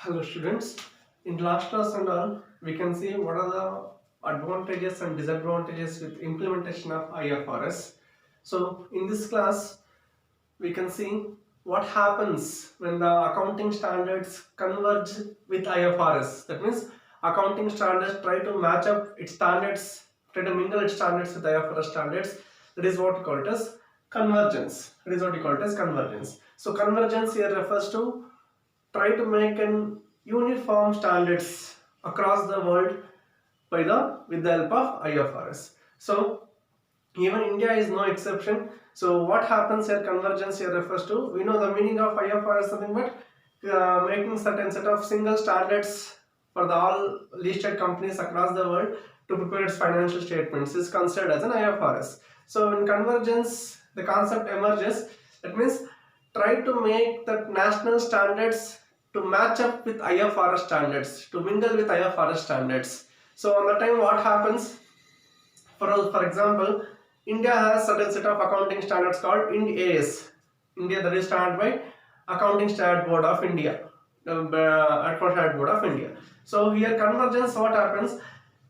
Hello students, in last class and all we can see what are the advantages and disadvantages with implementation of IFRS. So in this class we can see what happens when the accounting standards converge with IFRS. That means accounting standards try to match up its standards, try to mingle its standards with IFRS standards. That is what we call it as convergence. That is what we call it as convergence. So convergence here refers to try to make an uniform standards across the world with the help of IFRS. So even India is no exception. So what happens here, convergence here refers to, we know the meaning of IFRS something but making certain set of single standards for the all listed companies across the world to prepare its financial statements is considered as an IFRS. So in convergence the concept emerges. That means try to make the national standards to match up with IFRS standards, to mingle with IFRS standards. So on the time what happens, for example, India has certain set of accounting standards called Ind AS. India, that is standard by Accounting Standard Board of India. Accounting Standard Board of India. So here convergence, what happens?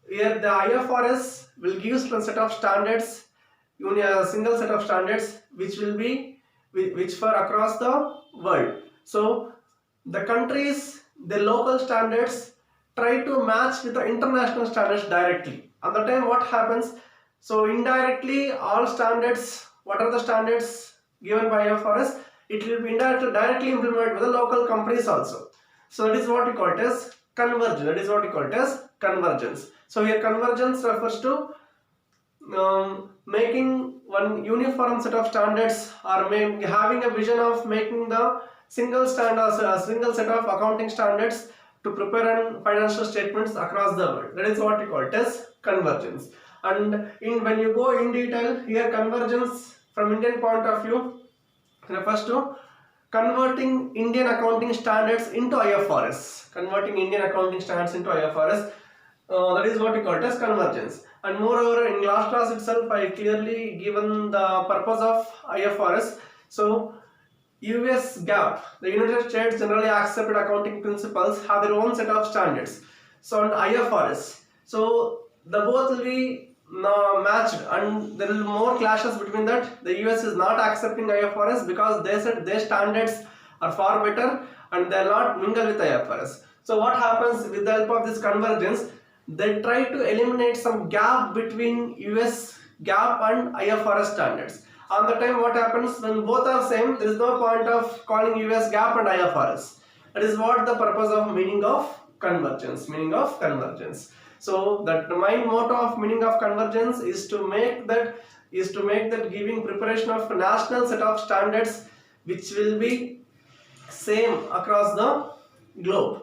Here the IFRS will give a set of standards, a single set of standards which will be which for across the world. So the countries, the local standards try to match with the international standards directly. At the time what happens? So indirectly all standards, what are the standards given by IFRS, it will be indirectly directly implemented by the local companies also. So that is what we call it as convergence. That is what we call it as convergence. So here convergence refers to making one uniform set of standards or having a vision of making the single standards, a single set of accounting standards to prepare financial statements across the world. That is what we call it as convergence. And when you go in detail, here convergence from Indian point of view refers to converting Indian accounting standards into IFRS. Converting Indian accounting standards into IFRS. That is what we call it as convergence. And moreover, in last class itself, I clearly given the purpose of IFRS. So US GAAP, the United States generally accepted accounting principles, have their own set of standards. So on IFRS, so the both will be matched, and there will be more clashes between that. The US is not accepting IFRS because they said their standards are far better and they are not mingled with IFRS. So what happens with the help of this convergence? They try to eliminate some gap between US GAAP and IFRS standards. On the time what happens, when both are same, there is no point of calling US GAAP and IFRS. That is what the purpose of meaning of convergence. Meaning of convergence. So that the main motto of meaning of convergence is to make that giving preparation of national set of standards which will be same across the globe.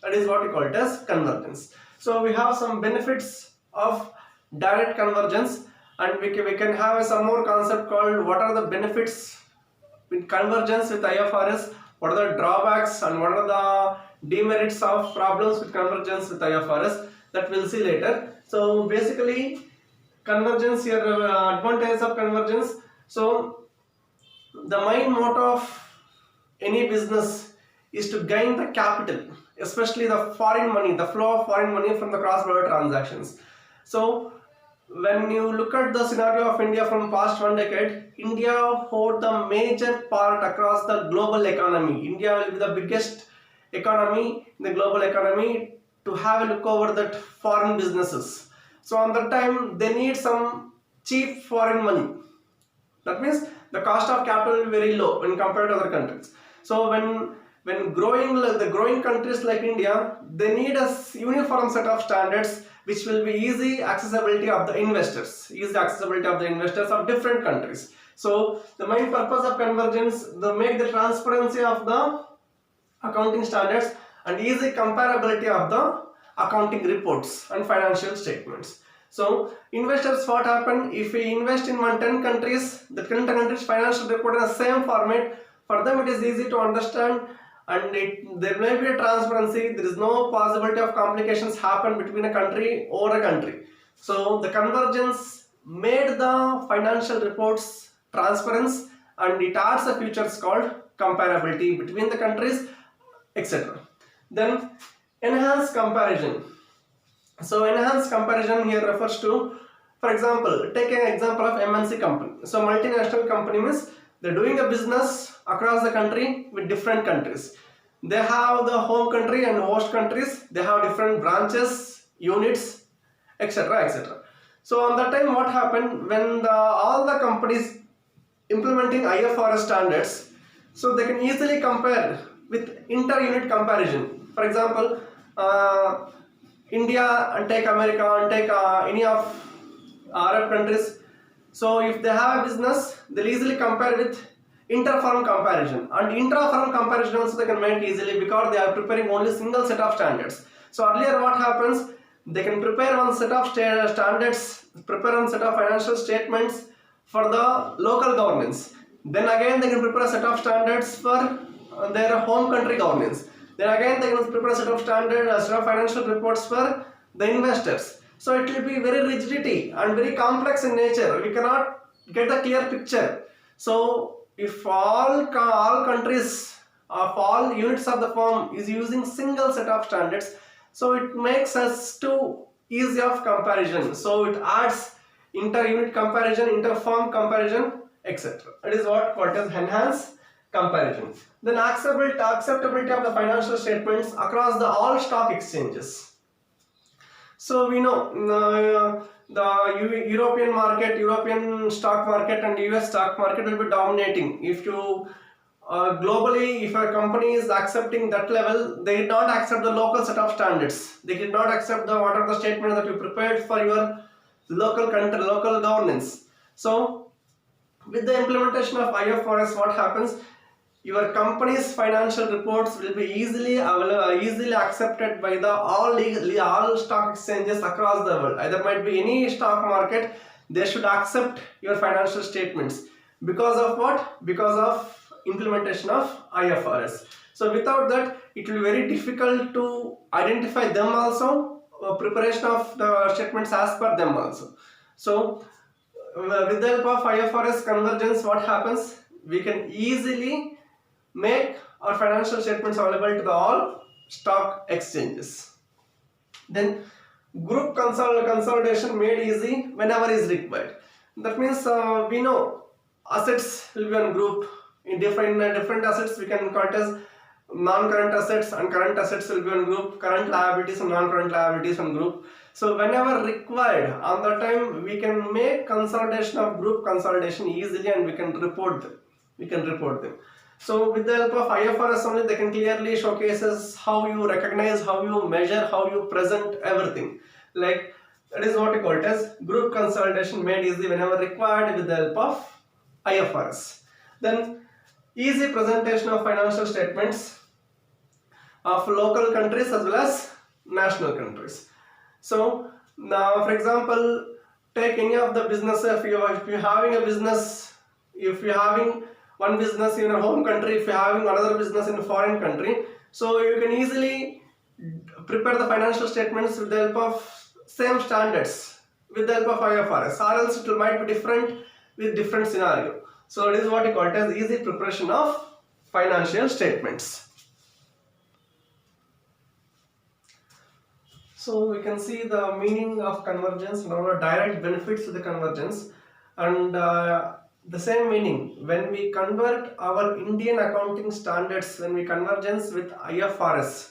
That is what we call it as convergence. So we have some benefits of direct convergence, and we can have some more concept called what are the benefits with convergence with IFRS, what are the drawbacks and what are the demerits of problems with convergence with IFRS, that we'll see later. So basically convergence here, advantages of convergence. So the main motto of any business is to gain the capital, especially the foreign money, the flow of foreign money from the cross-border transactions. So when you look at the scenario of India from past 1 decade, India hold the major part across the global economy. India will be the biggest economy in the global economy to have a look over that foreign businesses. So on that time they need some cheap foreign money. That means the cost of capital will be very low when compared to other countries. So when growing countries like India, they need a uniform set of standards which will be easy accessibility of the investors, of different countries. So the main purpose of convergence, they make the transparency of the accounting standards and easy comparability of the accounting reports and financial statements. So investors, what happen if we invest in 10 countries, the 10 countries financial report in the same format, for them it is easy to understand, and there may be a transparency. There is no possibility of complications happen between a country or a country. So the convergence made the financial reports transparent, and it adds a features called comparability between the countries, etc. Then enhanced comparison. So enhanced comparison here refers to, for example, take an example of MNC company. So multinational company means they're doing a business across the country with different countries. They have the home country and host countries. They have different branches, units, etc., etc. So on that time, what happened when all the companies implementing IFRS standards, so they can easily compare with inter-unit comparison. For example, India and take America and take any of Arab countries. So if they have a business, they'll easily compare with inter-firm comparison, and intra-firm comparison also they can make easily because they are preparing only single set of standards. So earlier what happens, they can prepare one set of standards, prepare one set of financial statements for the local governance. Then again they can prepare a set of standards for their home country governance. Then again they can prepare a set of standard, set of financial reports for the investors. So it will be very rigidity and very complex in nature. We cannot get a clear picture. So if all countries of all units of the firm is using single set of standards, so it makes us too easy of comparison. So it adds inter-unit comparison, inter-firm comparison, etc. It is what called as enhanced comparison. Then acceptability of the financial statements across the all stock exchanges. So we know the European market, European stock market and US stock market will be dominating. If you globally, if a company is accepting that level, they did not accept the local set of standards. They did not accept the what are the statements that you prepared for your local country, local governance. So with the implementation of IFRS, what happens? Your company's financial reports will be easily accepted by the all stock exchanges across the world. Either might be any stock market, they should accept your financial statements. Because of what? Because of implementation of IFRS. So without that, it will be very difficult to identify them also, preparation of the statements as per them also. So with the help of IFRS convergence, what happens? We can easily make our financial statements available to the all stock exchanges. Then group consolidation made easy whenever is required. That means we know assets will be on group. In different assets we can call it as non-current assets, and current assets will be on group, current liabilities and non-current liabilities on group. So whenever required, on the time we can make consolidation of group consolidation easily, and we can report them. So with the help of IFRS only, they can clearly showcases how you recognize, how you measure, how you present everything. Like that is what we call it as group consolidation made easy whenever required with the help of IFRS. Then easy presentation of financial statements of local countries as well as national countries. So now, for example, take any of the business. If you're having a business, if you're having one business in a home country, if you're having another business in a foreign country, so you can easily prepare the financial statements with the help of same standards with the help of IFRS, or else it might be different with different scenario. So it is what we call it as easy preparation of financial statements. So we can see the meaning of convergence and our direct benefits to the convergence, and the same meaning when we convert our Indian accounting standards, when we convergence with IFRS,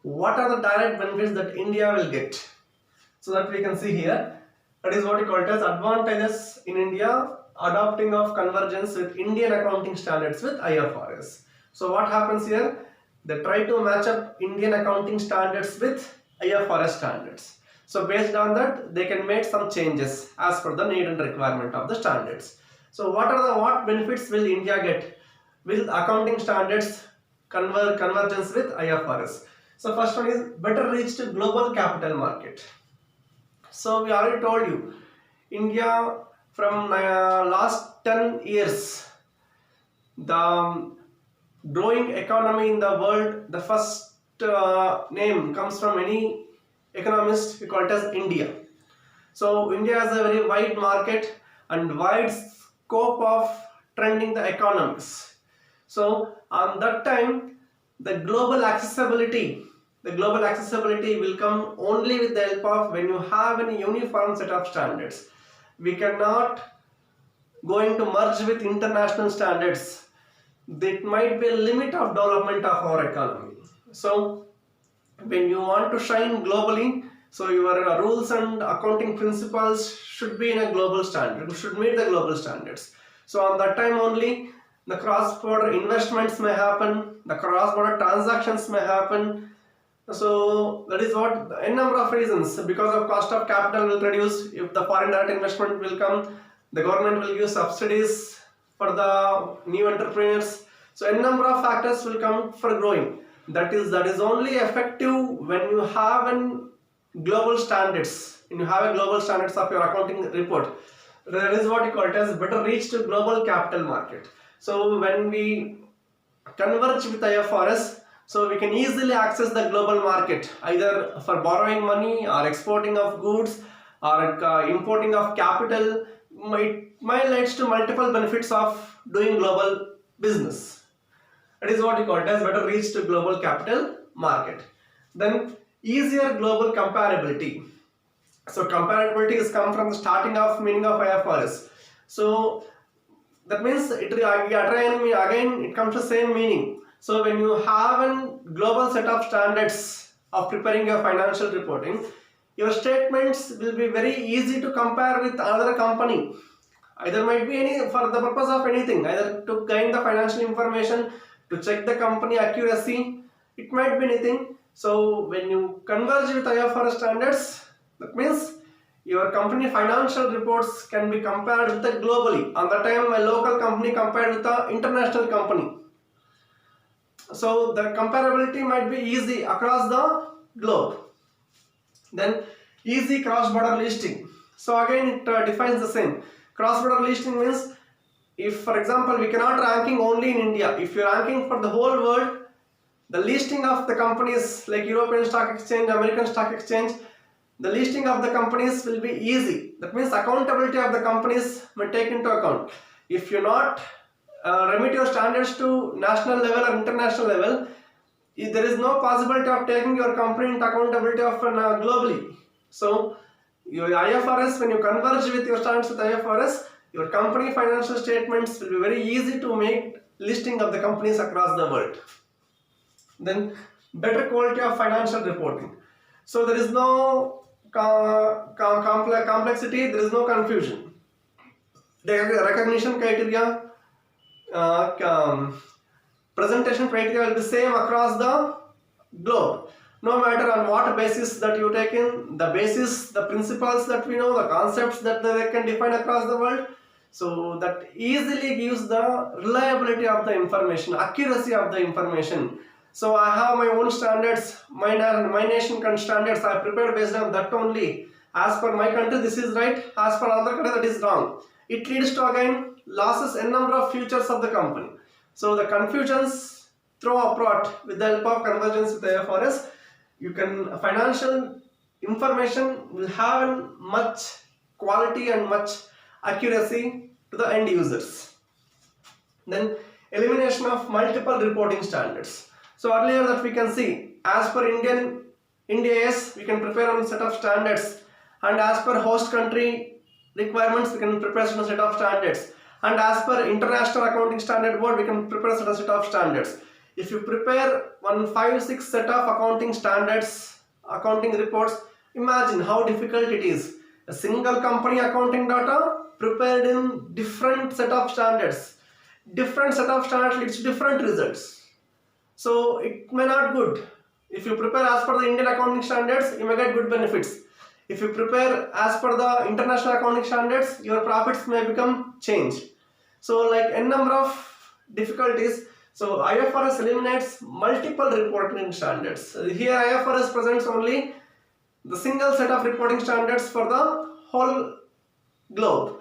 what are the direct benefits that India will get? So that we can see here. That is what we call it as advantages in India adopting of convergence with Indian accounting standards with IFRS. So what happens here? They try to match up Indian accounting standards with IFRS standards. So based on that, they can make some changes as per the need and requirement of the standards. So what benefits will India get with accounting standards convergence with IFRS? So first one is better reach to global capital market. So we already told you, India from last 10 years, the growing economy in the world, the first name comes from any economist, we call it as India. So India has a very wide market and wide scope of trending the economics. So on that time, the global accessibility The global accessibility will come only with the help of when you have a uniform set of standards. We cannot going to merge with international standards. That might be a limit of development of our economy. So when you want to shine globally, so your rules and accounting principles should be in a global standard, should meet the global standards. So on that time only the cross-border investments may happen, the cross-border transactions may happen. So that is what a number of reasons, because of cost of capital will reduce. If the foreign direct investment will come, the government will give subsidies for the new entrepreneurs. So a number of factors will come for growing. That is only effective when you have an global standards. When you have a global standards of your accounting report. That is what you call it as better reach to global capital market. So when we converge with IFRS, so we can easily access the global market, either for borrowing money or exporting of goods or importing of capital. Might leads to multiple benefits of doing global business. That is what we call it as better reach to global capital market. Then easier global comparability. So comparability is come from the starting of meaning of IFRS. So that means it again it comes to same meaning. So when you have a global set of standards of preparing your financial reporting, your statements will be very easy to compare with another company. Either might be any for the purpose of anything, either to gain the financial information, to check the company accuracy, it might be anything. So when you converge with IFRS standards, that means your company financial reports can be compared with the globally. On the time a local company compared with the international company. So the comparability might be easy across the globe. Then easy cross-border listing. So again it defines the same. Cross-border listing means if for example we cannot ranking only in India. If you are ranking for the whole world, the listing of the companies like European Stock Exchange, American Stock Exchange, the listing of the companies will be easy. That means accountability of the companies may take into account. If you not remit your standards to national level or international level, there is no possibility of taking your company into accountability of globally. So your IFRS, when you converge with your standards with IFRS, your company financial statements will be very easy to make listing of the companies across the world. Then better quality of financial reporting. So there is no complexity, there is no confusion. The recognition criteria, presentation criteria will be same across the globe. No matter on what basis that you take in, the basis, the principles that we know, the concepts that they can define across the world. So that easily gives the reliability of the information, accuracy of the information. So I have my own standards, my nation standards I prepared based on that only. As per my country this is right, as per other country that is wrong. It leads to again losses in number of futures of the company. So the confusions throw apart with the help of convergence with the IFRS. You can financial information will have much quality and much accuracy to the end users. Then elimination of multiple reporting standards. So earlier that we can see, as per Ind AS we can prepare a set of standards, and as per host country requirements we can prepare a set of standards, and as per International Accounting Standard Board we can prepare a set of standards. If you prepare 5-6 set of accounting standards, accounting reports, imagine how difficult it is. A single company accounting data prepared in different set of standards. Different set of standards leads to different results. So it may not good. If you prepare as per the Indian accounting standards, you may get good benefits. If you prepare as per the international accounting standards, your profits may become changed. So like n number of difficulties. So IFRS eliminates multiple reporting standards. Here IFRS presents only the single set of reporting standards for the whole globe.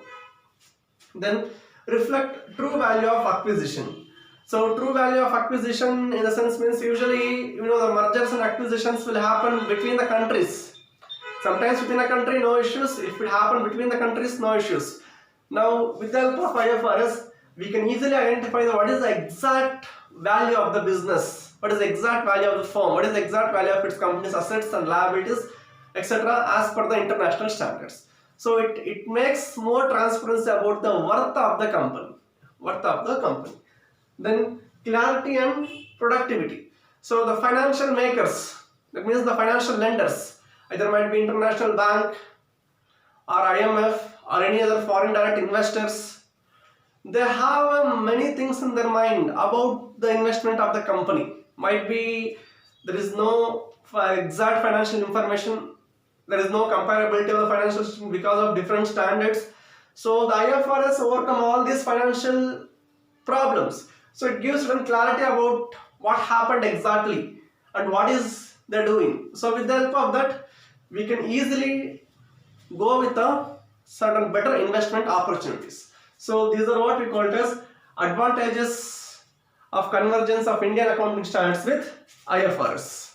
Then reflect true value of acquisition. So true value of acquisition in a sense means usually the mergers and acquisitions will happen between the countries. Sometimes within a country no issues. If it happen between the countries no issues. Now with the help of IFRS we can easily identify what is the exact value of the business what is the exact value of the firm, what is the exact value of its company's assets and liabilities, etc. as per the international standards. So it makes more transparency about the worth of the company. Then clarity and productivity. So the financial makers, that means the financial lenders, either might be international bank or IMF or any other foreign direct investors, they have many things in their mind about the investment of the company. Might be there is no exact financial information, there is no comparability of the financial system because of different standards. So the IFRS overcome all these financial problems. So it gives them clarity about what happened exactly and what is they're doing. So with the help of that, we can easily go with a certain better investment opportunities. So these are what we call it as advantages of convergence of Indian accounting standards with IFRS.